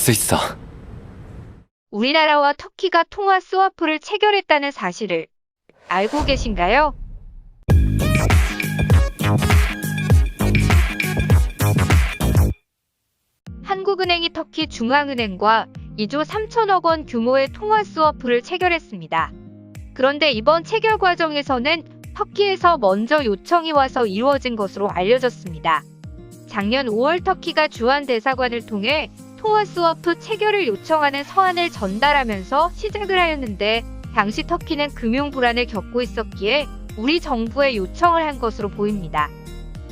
수 있어. 우리나라와 터키가 통화 스와프를 체결했다는 사실을 알고 계신가요? 한국은행이 터키 중앙은행과 2조 3천억 원 규모의 통화 스와프를 체결했습니다. 그런데 이번 체결 과정에서는 터키에서 먼저 요청이 와서 이루어진 것으로 알려졌습니다. 작년 5월 터키가 주한 대사관을 통해 통화 스와프 체결을 요청하는 서한을 전달하면서 시작을 하였는데, 당시 터키는 금융 불안을 겪고 있었기에 우리 정부에 요청을 한 것으로 보입니다.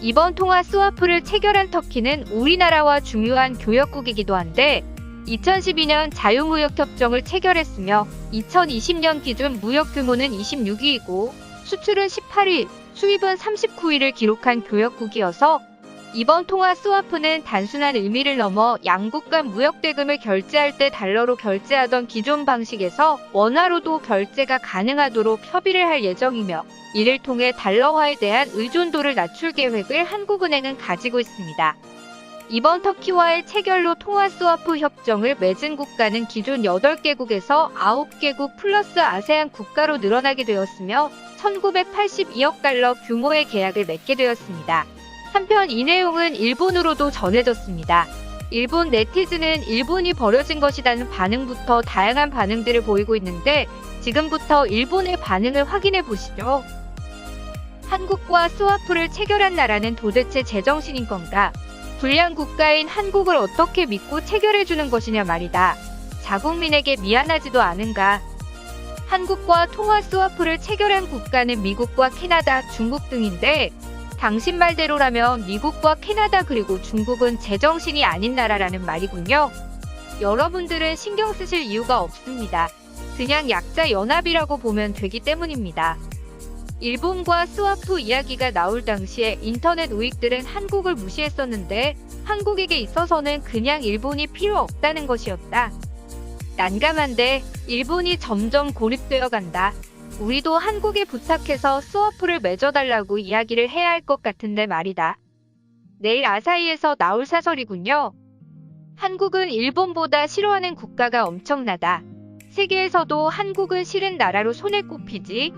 이번 통화 스와프를 체결한 터키는 우리나라와 중요한 교역국이기도 한데, 2012년 자유무역협정을 체결했으며 2020년 기준 무역 규모는 26위이고 수출은 18위, 수입은 39위를 기록한 교역국이어서 이번 통화 스와프는 단순한 의미를 넘어 양국 간 무역 대금을 결제할 때 달러로 결제하던 기존 방식에서 원화로도 결제가 가능하도록 협의를 할 예정이며, 이를 통해 달러화에 대한 의존도를 낮출 계획을 한국은행은 가지고 있습니다. 이번 터키와의 체결로 통화 스와프 협정을 맺은 국가는 기존 8개국에서 9개국 플러스 아세안 국가로 늘어나게 되었으며 1982억 달러 규모의 계약을 맺게 되었습니다. 한편 이 내용은 일본으로도 전해졌습니다. 일본 네티즌은 일본이 버려진 것이라는 반응부터 다양한 반응들을 보이고 있는데, 지금부터 일본의 반응을 확인해 보시죠. 한국과 스와프를 체결한 나라는 도대체 제정신인 건가? 불량 국가인 한국을 어떻게 믿고 체결해주는 것이냐 말이다. 자국민에게 미안하지도 않은가? 한국과 통화 스와프를 체결한 국가는 미국과 캐나다, 중국 등인데, 당신 말대로라면 미국과 캐나다 그리고 중국은 제정신이 아닌 나라라는 말이군요. 여러분들은 신경 쓰실 이유가 없습니다. 그냥 약자 연합이라고 보면 되기 때문입니다. 일본과 스와프 이야기가 나올 당시에 인터넷 우익들은 한국을 무시했었는데, 한국에게 있어서는 그냥 일본이 필요 없다는 것이었다. 난감한데 일본이 점점 고립되어 간다. 우리도 한국에 부탁해서 스와프를 맺어달라고 이야기를 해야 할 것 같은데 말이다. 내일 아사히에서 나올 사설이군요. 한국은 일본보다 싫어하는 국가가 엄청나다. 세계에서도 한국은 싫은 나라로 손에 꼽히지.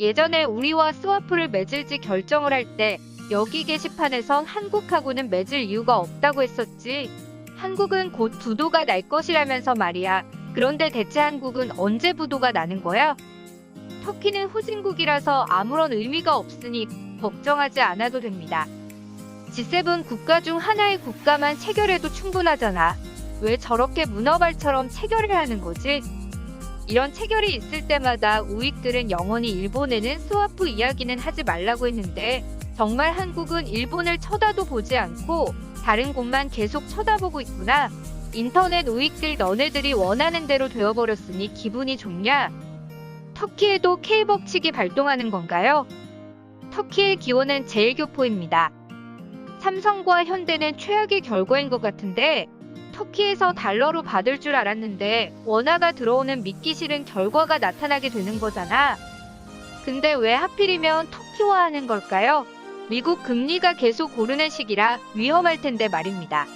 예전에 우리와 스와프를 맺을지 결정을 할 때 여기 게시판에선 한국하고는 맺을 이유가 없다고 했었지. 한국은 곧 부도가 날 것이라면서 말이야. 그런데 대체 한국은 언제 부도가 나는 거야? 터키는 후진국이라서 아무런 의미가 없으니 걱정하지 않아도 됩니다. G7 국가 중 하나의 국가만 체결해도 충분하잖아. 왜 저렇게 문어발처럼 체결을 하는 거지? 이런 체결이 있을 때마다 우익들은 영원히 일본에는 스와프 이야기는 하지 말라고 했는데, 정말 한국은 일본을 쳐다도 보지 않고 다른 곳만 계속 쳐다보고 있구나. 인터넷 우익들 너네들이 원하는 대로 되어버렸으니 기분이 좋냐? 터키에도 K법칙이 발동하는 건가요? 터키의 기원은 제일교포입니다. 삼성과 현대는 최악의 결과인 것 같은데, 터키에서 달러로 받을 줄 알았는데 원화가 들어오는 믿기 싫은 결과가 나타나게 되는 거잖아. 근데 왜 하필이면 터키화 하는 걸까요? 미국 금리가 계속 오르는 시기라 위험할 텐데 말입니다.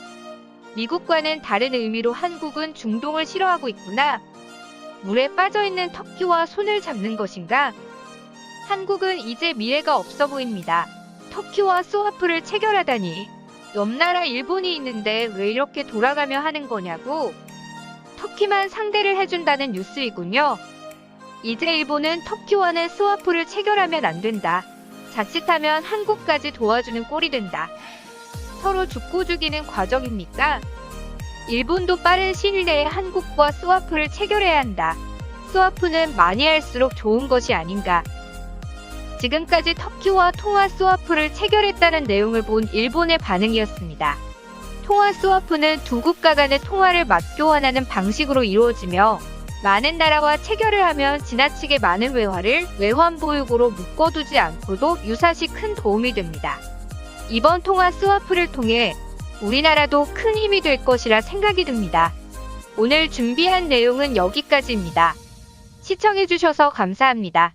미국과는 다른 의미로 한국은 중동을 싫어하고 있구나. 물에 빠져있는 터키와 손을 잡는 것인가? 한국은 이제 미래가 없어 보입니다. 터키와 스와프를 체결하다니. 옆나라 일본이 있는데 왜 이렇게 돌아가며 하는 거냐고. 터키만 상대를 해준다는 뉴스이군요. 이제 일본은 터키와는 스와프를 체결하면 안 된다. 자칫하면 한국까지 도와주는 꼴이 된다. 서로 죽고 죽이는 과정입니까? 일본도 빠른 시일 내에 한국과 스와프를 체결해야 한다. 스와프는 많이 할수록 좋은 것이 아닌가. 지금까지 터키와 통화 스와프를 체결했다는 내용을 본 일본의 반응이었습니다. 통화 스와프는 두 국가 간의 통화를 맞교환하는 방식으로 이루어지며, 많은 나라와 체결을 하면 지나치게 많은 외화를 외환 보유고로 묶어두지 않고도 유사시 큰 도움이 됩니다. 이번 통화 스와프를 통해 우리나라도 큰 힘이 될 것이라 생각이 듭니다. 오늘 준비한 내용은 여기까지입니다. 시청해주셔서 감사합니다.